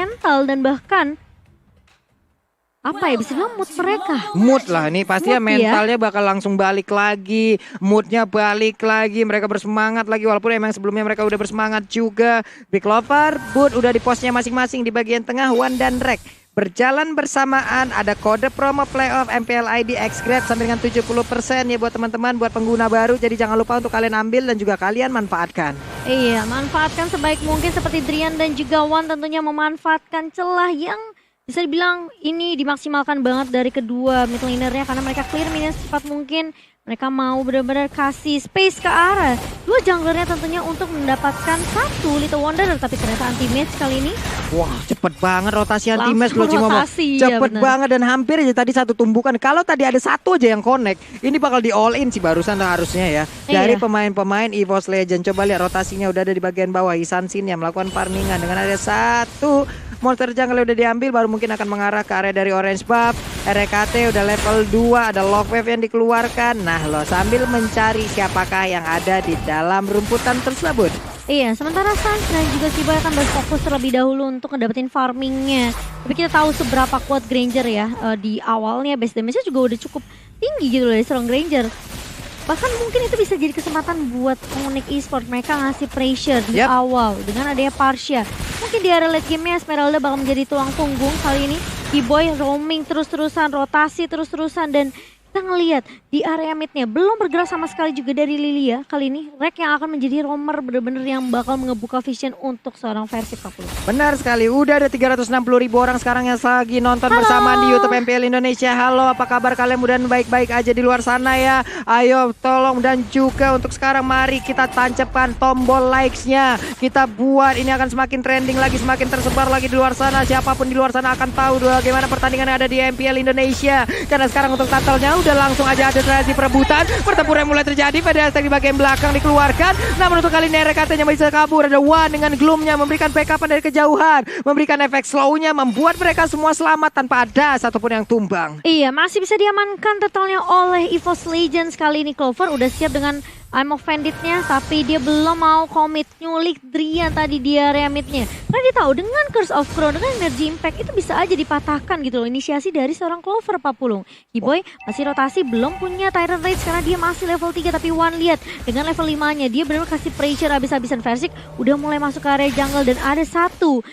mental dan bahkan apa ya bisa bilang mood mereka. Mood lah nih pastinya Mood ya. mentalnya bakal langsung balik lagi, moodnya balik lagi, mereka bersemangat lagi walaupun emang sebelumnya mereka udah bersemangat juga. Big Clover, Boot udah di posnya masing-masing di bagian tengah, Wan dan Rek. Berjalan bersamaan, ada kode promo playoff MPL ID X-Grade sampai dengan 70% ya buat teman-teman, buat pengguna baru. Jadi jangan lupa untuk kalian ambil dan juga kalian manfaatkan. Iya, manfaatkan sebaik mungkin seperti Drian dan juga Wan tentunya memanfaatkan celah yang bisa dibilang ini dimaksimalkan banget dari kedua mid lanernya karena mereka clear minion secepat mungkin. Mereka mau benar-benar kasih space ke arah dua junglernya tentunya untuk mendapatkan satu Little Wanderer, tapi ternyata anti-match kali ini. Wah cepet banget rotasi anti-match Langsung loh Cimomo. rotasi, ya Cepet benar. banget dan hampir aja tadi satu tumbukan. Kalau tadi ada satu aja yang connect, ini bakal di all in sih barusan harusnya ya. Dari Iya. pemain-pemain EVOS Legend. Coba lihat rotasinya udah ada di bagian bawah. Isan Sin yang melakukan farmingan dengan ada satu monster jungle udah diambil, baru mungkin akan mengarah ke area dari Orange Buff. RKT udah level 2, ada Love Wave yang dikeluarkan. Nah lo sambil mencari siapakah yang ada di dalam rumputan tersebut. Iya, sementara Sans dan juga Kiboy akan berfokus terlebih dahulu untuk ngedapetin farmingnya. Tapi kita tahu seberapa kuat Granger ya di awalnya base damage-nya juga udah cukup tinggi gitu loh dari seorang Granger. Bahkan mungkin itu bisa jadi kesempatan buat Onyx Esports mereka ngasih pressure di awal dengan adanya Parsha. Mungkin di area late game-nya Esmeralda bakal menjadi tulang punggung kali ini. Kiboy roaming terus-terusan, rotasi terus-terusan dan kita ngelihat di area mid-nya belum bergerak sama sekali juga dari Lilia. Kali ini Rek yang akan menjadi roamer bener-bener yang bakal ngebuka vision untuk seorang versi 40. Benar sekali, udah ada 360.000 orang sekarang yang lagi nonton bersamaan di YouTube MPL Indonesia. Halo, apa kabar kalian? Mudah-mudahan baik-baik aja di luar sana ya. Ayo tolong dan juga untuk sekarang mari kita tancapkan tombol likes-nya. Kita buat ini akan semakin trending lagi, semakin tersebar lagi di luar sana. Siapapun di luar sana akan tahu bagaimana pertandingan yang ada di MPL Indonesia. Karena sekarang untuk tatalnya udah langsung aja ada tradisi perebutan. Pertempuran mulai terjadi pada hashtag di bagian belakang dikeluarkan. Namun untuk kali ini RKT-nya bisa kabur. Ada Wan dengan Gloom-nya memberikan backup dari kejauhan. Memberikan efek slow-nya membuat mereka semua selamat tanpa ada satupun yang tumbang. Iya, masih bisa diamankan totalnya oleh EVOS Legends. Kali ini Clover udah siap dengan I'm offended-nya, tapi dia belum mau komit nyulik Drian tadi di area mid-nya. Karena dia tahu dengan Curse of Crow, dengan energy impact itu bisa aja dipatahkan gitu loh. Inisiasi dari seorang Clover Papulung. Kiboy masih rotasi, belum punya Tyrant Rage karena dia masih level 3. Tapi Wan lihat dengan level 5-nya, dia benar kasih pressure habis-habisan. Versik udah mulai masuk ke area jungle dan ada satu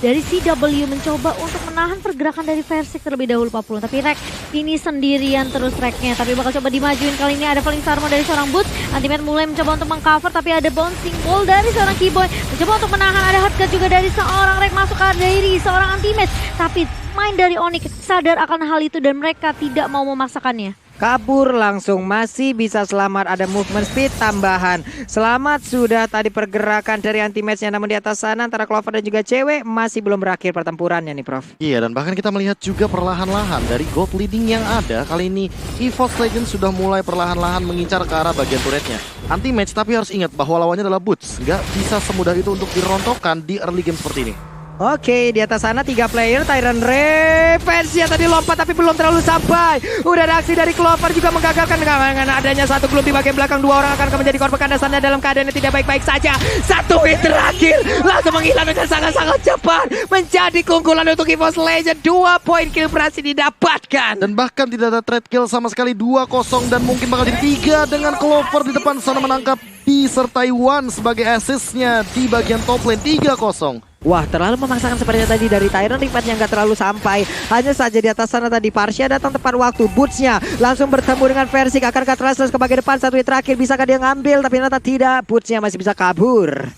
dari CW mencoba untuk menahan pergerakan dari Versik terlebih dahulu 40. Tapi Rek ini sendirian terus Reknya. Tapi bakal coba dimajuin kali ini. Ada Falling Sarmo dari seorang Boots. Antimat mulai mencoba untuk mengcover. Tapi ada bouncing ball dari seorang Kiboy. Mencoba untuk menahan. Ada hotcut juga dari seorang Rek. Masuk ke dari seorang Antimat. Tapi main dari Onyx sadar akan hal itu dan mereka tidak mau memaksakannya. Kabur langsung, masih bisa selamat, ada movement speed tambahan. Selamat sudah tadi pergerakan dari anti-match-nya, namun di atas sana antara Clover dan juga cewek masih belum berakhir pertempurannya nih Prof. Iya, dan bahkan kita melihat juga perlahan-lahan dari gold leading yang ada. Kali ini EVOS Legends sudah mulai perlahan-lahan mengincar ke arah bagian turretnya. Anti-match, tapi harus ingat bahwa lawannya adalah Boots. Nggak bisa semudah itu untuk dirontokkan di early game seperti ini. Oke, di atas sana 3 player, Tyrant Revenge yang tadi lompat tapi belum terlalu sampai. Udah ada aksi dari Clover juga menggagalkan dengan adanya satu klub di bagian belakang. 2 orang akan menjadi korban karena sana dalam keadaan yang tidak baik-baik saja. Satu hit terakhir langsung menghilang dengan sangat-sangat cepat. Menjadi keunggulan untuk EVOS Legends. 2 poin kill berhasil didapatkan. Dan bahkan tidak ada trade kill sama sekali, 2-0 dan mungkin bakal jadi 3 dengan Clover di depan sana menangkap disertai Wan sebagai assist-nya di bagian top lane. 3-0. Wah, terlalu memaksakan sepertinya tadi dari Tyrant Revenge yang gak terlalu sampai. Hanya saja di atas sana tadi Parsha datang tepat waktu. Boots-nya langsung bertemu dengan Versik. Akankah Trashless ke bagian depan, satu hit terakhir. Bisakah dia ngambil? Tapi ternyata tidak. Boots-nya masih bisa kabur.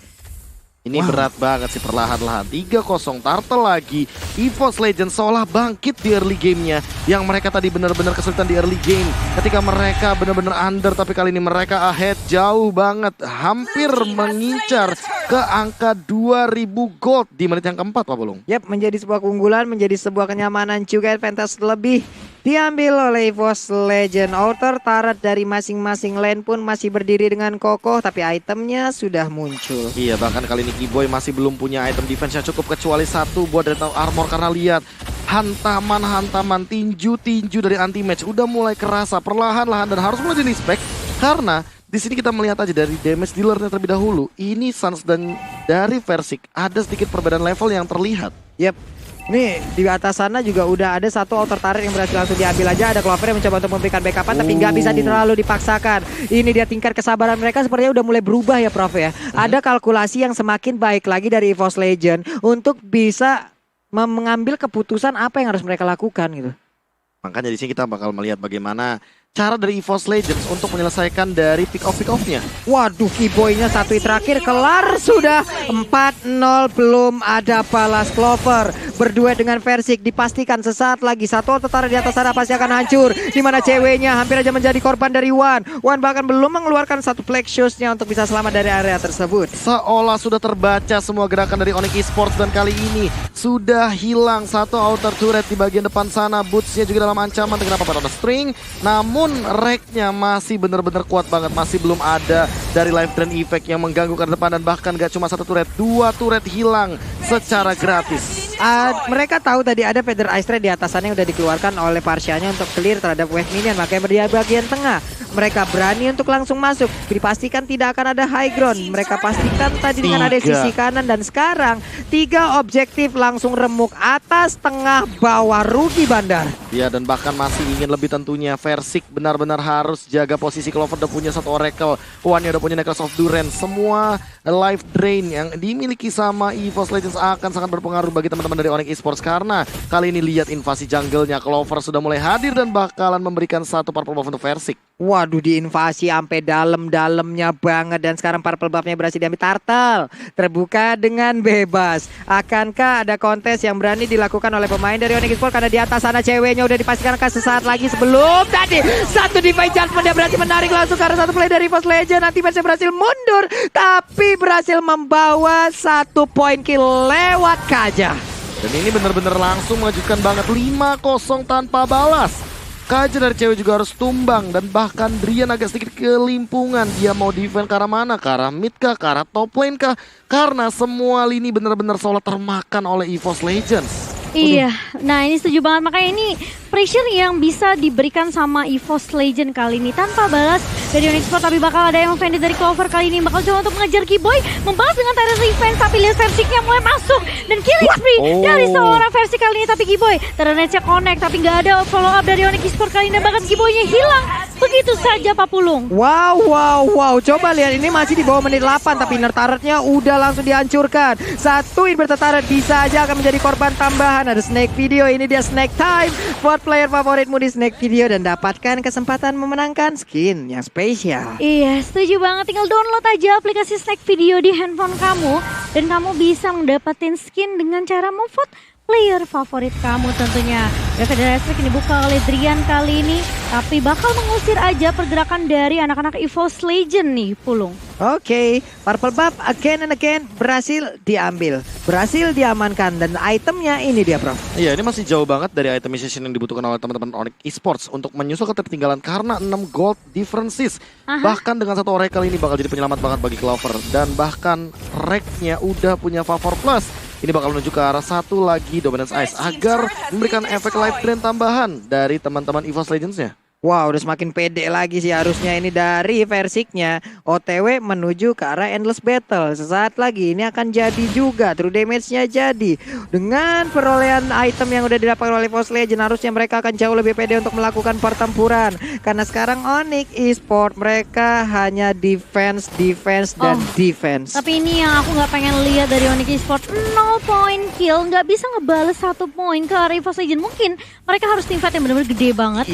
Ini berat banget sih perlahan-lahan. 3-0 Turtle lagi. EVOS Legends seolah bangkit di early gamenya. Yang mereka tadi benar-benar kesulitan di early game. Ketika mereka benar-benar under, tapi kali ini mereka ahead jauh banget. Hampir mengincar ke angka 2000 gold di menit yang keempat Pak Bulung. Yap, menjadi sebuah keunggulan, menjadi sebuah kenyamanan juga. Advantage lebih diambil oleh EVOS Legends. Outer turret dari masing-masing lane pun masih berdiri dengan kokoh, tapi itemnya sudah muncul. Iya, bahkan kali ini Kiboy masih belum punya item defense yang cukup kecuali satu buat Dreadnought Armor. Karena lihat hantaman-hantaman, tinju-tinju dari anti-match udah mulai kerasa perlahan-lahan dan harus mulai di-respect. Karena di sini kita melihat aja dari damage dealernya terlebih dahulu. Ini Sans dan dari Versik ada sedikit perbedaan level yang terlihat. Yep. Nih di atas sana juga udah ada satu outer turret yang berhasil langsung diambil aja. Ada Clover yang mencoba untuk memberikan backupan tapi nggak bisa terlalu dipaksakan. Ini dia tingkat kesabaran mereka sepertinya udah mulai berubah ya Prof ya. Ada kalkulasi yang semakin baik lagi dari EVOS Legend untuk bisa mengambil keputusan apa yang harus mereka lakukan gitu. Makanya di sini kita bakal melihat bagaimana cara dari EVOS Legends untuk menyelesaikan dari pick off-nya. Waduh, Keyboy-nya satu hit terakhir kelar sudah 4-0, belum ada balas Clover. Berduet dengan Versik dipastikan sesaat lagi satu outer di atas sana pasti akan hancur. Dimana ceweknya hampir aja menjadi korban dari Wan. Wan bahkan belum mengeluarkan satu flag shoes-nya untuk bisa selamat dari area tersebut. Seolah sudah terbaca semua gerakan dari Onyx Esports dan kali ini sudah hilang satu outer turret di bagian depan sana. Boots-nya juga dalam ancaman kenapa pada string. Namun reknya masih benar-benar kuat banget. Masih belum ada dari live drain effect yang mengganggu ke depan dan bahkan gak cuma satu turret, 2 turret hilang secara gratis. Mereka tahu tadi ada Feather Ice Ray di atasannya udah dikeluarkan oleh Parsianya untuk clear terhadap wave minion. Makanya di bagian tengah mereka berani untuk langsung masuk. Dipastikan tidak akan ada high ground. Mereka pastikan tadi dengan ada sisi kanan. Dan sekarang 3 objektif langsung remuk atas, tengah, bawah. Rugi Bandar. Ya dan bahkan masih ingin lebih tentunya. Versik benar-benar harus jaga posisi. Clover udah punya satu Oracle. Wan udah punya Necklace of Duren. Semua life drain yang dimiliki sama EVOS Legends akan sangat berpengaruh bagi teman-teman dari Onyx Esports. Karena kali ini lihat invasi jungle-nya. Clover sudah mulai hadir dan bakalan memberikan satu purple buff untuk Versik. Waduh, diinvasi sampai dalam-dalamnya banget. Dan sekarang purple buff-nya berhasil diambil. Turtle terbuka dengan bebas. Akankah ada kontes yang berani dilakukan oleh pemain dari Onyx Esports? Karena di atas sana ceweknya udah dipastikan akan sesaat lagi sebelum tadi satu divine judgment dia berhasil menarik langsung karena satu play dari EVOS Legend. Nanti match berhasil mundur tapi berhasil membawa 1 poin kill lewat Kaja. Dan ini benar-benar langsung mengejutkan banget. 5-0 tanpa balas. Kaja dari cewek juga harus tumbang. Dan bahkan Drian agak sedikit kelimpungan. Dia mau defend ke arah mana? Ke arah mid kah? Ke arah top lane kah? Karena semua lini benar-benar seolah termakan oleh EVOS Legends. Iya, nah ini setuju banget. Makanya ini pressure yang bisa diberikan sama EVOS Legend kali ini tanpa balas dari Onyx Esports, tapi bakal ada yang offended dari Clover kali ini. Bakal coba untuk mengejar Keyboy, membalas dengan Terrace Revenge, tapi lihat Versiknya mulai masuk. Dan killing spree dari seorang Versik kali ini, tapi Keyboy Terrace connect, tapi nggak ada follow up dari Onyx Esports kali ini. Bahkan Keyboy-nya hilang begitu saja Pak Pulung. Wow. Coba lihat, ini masih di bawah menit 8, tapi inner turret-nya udah langsung dihancurkan. Satu inverted turret bisa aja akan menjadi korban tambahan. Ada Snake Video, ini dia Snake Time buat player favoritmu di Snake Video dan dapatkan kesempatan memenangkan skin yang spesial. Iya, setuju banget. Tinggal download aja aplikasi Snake Video di handphone kamu dan kamu bisa mendapatkan skin dengan cara memvote player favorit kamu tentunya. Federasi ini buka oleh Drian kali ini, tapi bakal mengusir aja pergerakan dari anak-anak EVOS Legend nih, Pulung. Oke, purple buff again and again berhasil diambil, berhasil diamankan dan itemnya ini dia, Prof. Iya, ini masih jauh banget dari itemization yang dibutuhkan oleh teman-teman Onyx Esports untuk menyusul ketertinggalan karena 6 gold differences. Bahkan dengan satu Oracle ini bakal jadi penyelamat banget bagi Clover dan bahkan reknya udah punya favor plus. Ini bakal menuju ke arah satu lagi Dominance Ice agar memberikan efek life drain tambahan dari teman-teman EVOS Legends-nya. Wow, udah semakin pede lagi sih harusnya ini dari Versiknya. OTW menuju ke arah Endless Battle. Sesaat lagi ini akan jadi juga. True damage-nya jadi. Dengan perolehan item yang udah didapat oleh EVOS Legend, harusnya mereka akan jauh lebih pede untuk melakukan pertempuran. Karena sekarang Onyx Esports mereka hanya defense dan defense. Tapi ini yang aku nggak pengen lihat dari Onyx Esports. 0 point kill, nggak bisa ngebales 1 poin ke arah EVOS Legend. Mungkin mereka harus tim fight yang benar-benar gede banget.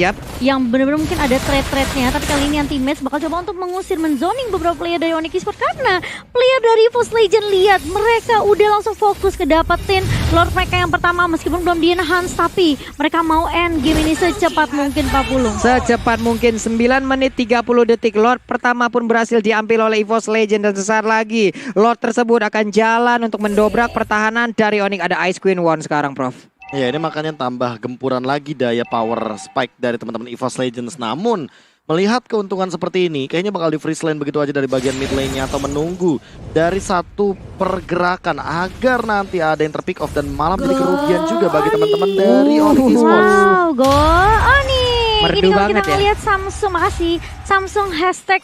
Yang benar-benar mungkin ada trade-trade-nya, tapi kali ini anti-match bakal coba untuk mengusir, menzoning beberapa player dari Onyx Esports karena player dari EVOS Legend lihat mereka udah langsung fokus ke dapetin Lord mereka yang pertama meskipun belum di-enhance, tapi mereka mau end game ini secepat mungkin Pak Pulung. Secepat mungkin, 9 menit 30 detik Lord pertama pun berhasil diambil oleh EVOS Legend dan sesaat lagi Lord tersebut akan jalan untuk mendobrak pertahanan dari Onyx. Ada Ice Queen One sekarang, Prof. Ya, ini makanya tambah gempuran lagi daya power spike dari teman-teman EVOS Legends. Namun melihat keuntungan seperti ini kayaknya bakal di freeze lane begitu aja dari bagian mid lane-nya atau menunggu dari satu pergerakan agar nanti ada yang terpick off dan malah menjadi kerugian juga bagi teman-teman dari Onyx Esports. Wow, go Onyx. Merdu ini kalau banget kita ya. lihat Samsung, makasih Samsung hashtag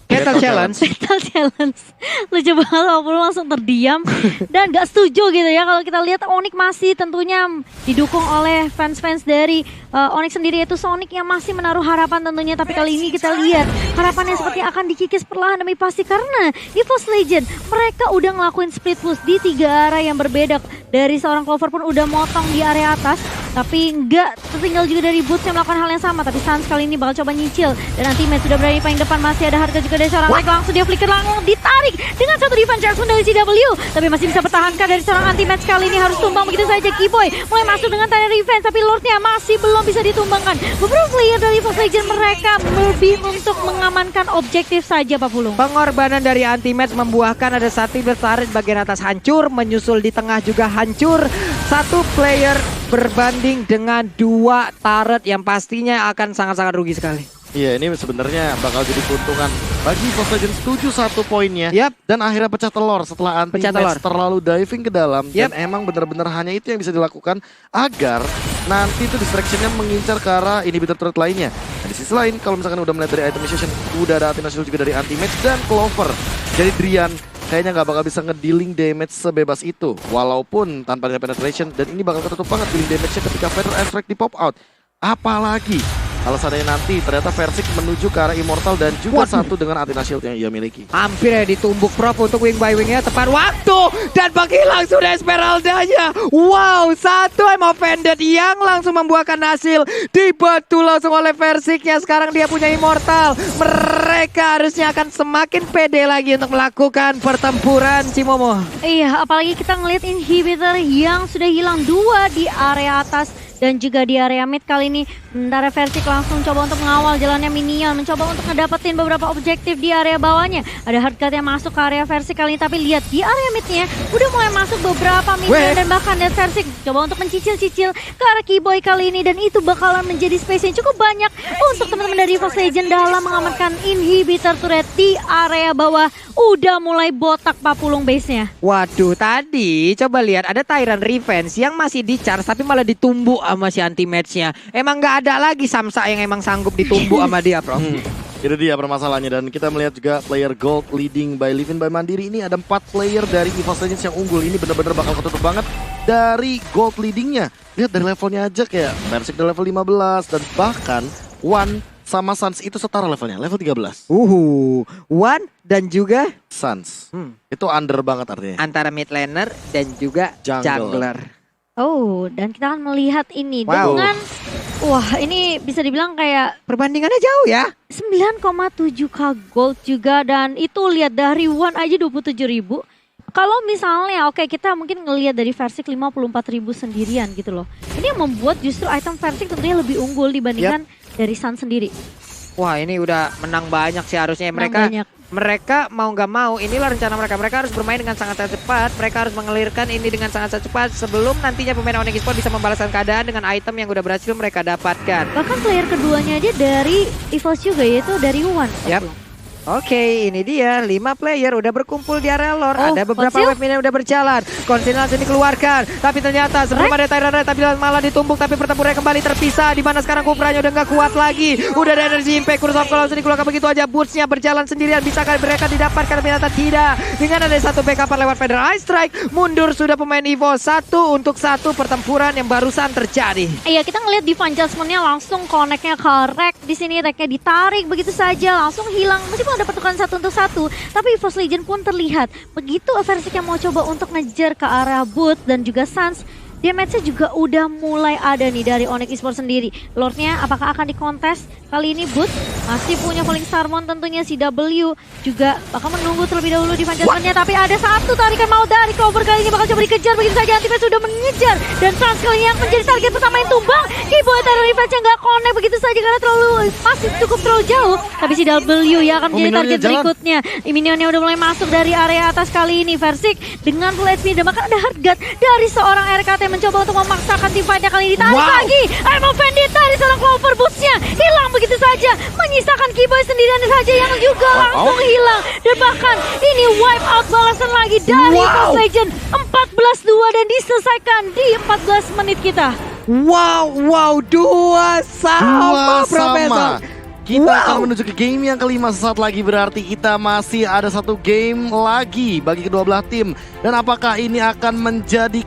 Battle Challenge. Battle Challenge. Lucu banget, Papulung langsung terdiam dan gak setuju gitu ya. Kalau kita lihat Onyx masih tentunya didukung oleh fans-fans dari Onyx sendiri, yaitu Sonic yang masih menaruh harapan tentunya. Tapi kali ini kita lihat harapannya seperti akan dikikis perlahan demi pasti, karena EVOS Legend mereka udah ngelakuin split push di 3 area yang berbeda. Dari seorang Clover pun udah motong di area atas, tapi nggak tertinggal juga dari Boots yang melakukan hal yang sama. Tapi Sans kali ini bakal coba nyicil, dan Ultimate sudah berada di paling depan. Masih ada harga juga dari seorang Rek, langsung dia flicker, langsung ditarik dengan satu defense charge dari CW, tapi masih bisa pertahankan dari seorang Ultimate. Kali ini harus tumbang begitu saja. Keyboy mulai masuk dengan tanda revenge, tapi Lordnya masih belum bisa ditumbangkan. Beberapa player dari EVOS Legend mereka lebih untuk mengamankan objektif saja, Pak Pulung. Pengorbanan dari Ultimate membuahkan ada satu turret bagian atas hancur, menyusul di tengah juga hancur. Satu player berbanding dengan 2 turret yang pastinya akan sangat-sangat rugi sekali. Iya, ini sebenarnya bakal jadi keuntungan bagi EVOS Legends. 7-1 poinnya. Dan akhirnya pecah telur setelah anti-match terlalu diving ke dalam. Dan emang benar-benar hanya itu yang bisa dilakukan agar nanti itu distraction-nya mengincar ke arah inhibitor turret lainnya. Nah, di sisi lain, kalau misalkan udah melihat dari itemization, udah ada Athena Shield juga dari anti-match dan Clover. Jadi Drian kayaknya nggak bakal bisa ngedealing damage sebebas itu. Walaupun tanpa ada penetration, dan ini bakal ketutup banget dealing damage-nya ketika Feather Airstrike di pop out. Apalagi kalau seandainya nanti ternyata Versik menuju ke arah Immortal dan juga satu dengan Athena Shield yang ia miliki. Hampir ya ditumbuk Prop untuk wing by wingnya tepat waktu. Dan menghilang sudah Esmeraldanya. Wow, satu I'm offended yang langsung membuahkan hasil. Dibantu langsung oleh Versiknya. Sekarang dia punya Immortal. Mereka harusnya akan semakin pede lagi untuk melakukan pertempuran, Cimomo. Iya, apalagi kita ngelihat inhibitor yang sudah hilang 2 di area atas dan juga di area mid. Kali ini Bendara Versik langsung coba untuk mengawal jalannya minion, mencoba untuk ngedapetin beberapa objektif di area bawahnya. Ada hardcut yang masuk ke area Versik kali ini, tapi lihat di area midnya udah mulai masuk beberapa minion dan bahkan lihat Versik coba untuk mencicil-cicil ke arah Keyboy kali ini, dan itu bakalan menjadi space yang cukup banyak untuk teman-teman dari EVOS Legend dalam mengamankan inhibitor turret di area bawah. Udah mulai botak Papulung base-nya. Waduh, tadi coba lihat ada Tyrant Revenge yang masih di-charge tapi malah ditumbuk sama si anti-match-nya. Emang nggak ada lagi Samsa yang emang sanggup ditumbuk sama dia, Bro. Itu dia permasalahannya, dan kita melihat juga player gold leading by Livin by Mandiri. Ini ada 4 player dari EVOS Legends yang unggul. Ini benar-benar bakal ketutup banget dari gold leadingnya. Lihat dari levelnya aja, kayak Versik di level 15 dan bahkan One sama Sans itu setara levelnya, level 13. One dan juga Sans. Itu under banget artinya. Antara mid laner dan juga jungler. Oh, dan kita akan melihat ini dengan wah, ini bisa dibilang kayak perbandingannya jauh ya. 9,7k gold juga, dan itu lihat dari One aja 27.000. Kalau misalnya kita mungkin ngelihat dari Versik 54.000 sendirian gitu loh. Ini yang membuat justru item Versik tentunya lebih unggul dibandingkan dari Sun sendiri. Wah, ini udah menang banyak sih harusnya. Mereka mau nggak mau, inilah rencana mereka. Mereka harus bermain dengan sangat cepat. Mereka harus mengelirkan ini dengan sangat cepat sebelum nantinya pemain Onyx Esports bisa membalaskan keadaan dengan item yang udah berhasil mereka dapatkan. Bahkan player keduanya aja dari EVOS juga, yaitu dari One. Oke, ini dia 5 player udah berkumpul di area lore. Ada beberapa wave minion udah berjalan. Konsil langsung dikeluarkan, tapi ternyata sebelum ada Tyrant tapi malah ditumbuk. Tapi pertempuran kembali terpisah, di mana sekarang Kupranya udah nggak kuat lagi. Udah ada energi impact, Kurusov kalau langsung dikeluarkan begitu aja. Bootsnya berjalan sendirian, bisakah mereka didapatkan? Ternyata tidak. Dengan ada satu backupan lewat Feather Airstrike, mundur sudah pemain EVOS 1-1 pertempuran yang barusan terjadi. Iya, kita ngelihat di Adjustment-nya langsung connect-nya ke Rek. Di sini Reknya ditarik begitu saja, langsung hilang. Meskipun ada pertukaran 1-1, tapi EVOS Legend pun terlihat begitu Versik yang mau coba untuk ngejar ke arah Boots dan juga Sans. Damage-nya juga udah mulai ada nih dari Onyx Esports sendiri. Lordnya apakah akan dikontes? Kali ini Boots masih punya Falling Starmon tentunya. CW juga bakal menunggu terlebih dahulu di Adjustment-nya, tapi ada satu tarikan mau dari Clover. Kali ini bakal coba dikejar begitu saja. Anti-Match sudah mengejar dan Sans kali ini yang menjadi target pertama yang tumbang. Keyboy Terror Revenge-nya nggak connect begitu saja karena masih cukup terlalu jauh. Tapi CW yang akan menjadi target berikutnya. Minionnya udah mulai masuk dari area atas kali ini. Versik dengan full HP dan bahkan ada hardgut dari seorang RKT mencoba untuk memaksakan team fight-nya. Kali ini tarik lagi. I'm offended dari seorang Clover. Boots-nya hilang begitu saja, menyisakan Keyboy sendirian saja yang juga langsung hilang. Dan bahkan ini wipe out balasan lagi dari EVOS Legend. 14-2 dan diselesaikan di 14 menit kita. Wow, 2 sama Profesor. Kita akan menuju ke game yang kelima sesaat lagi, berarti kita masih ada satu game lagi bagi kedua belah tim. Dan apakah ini akan menjadi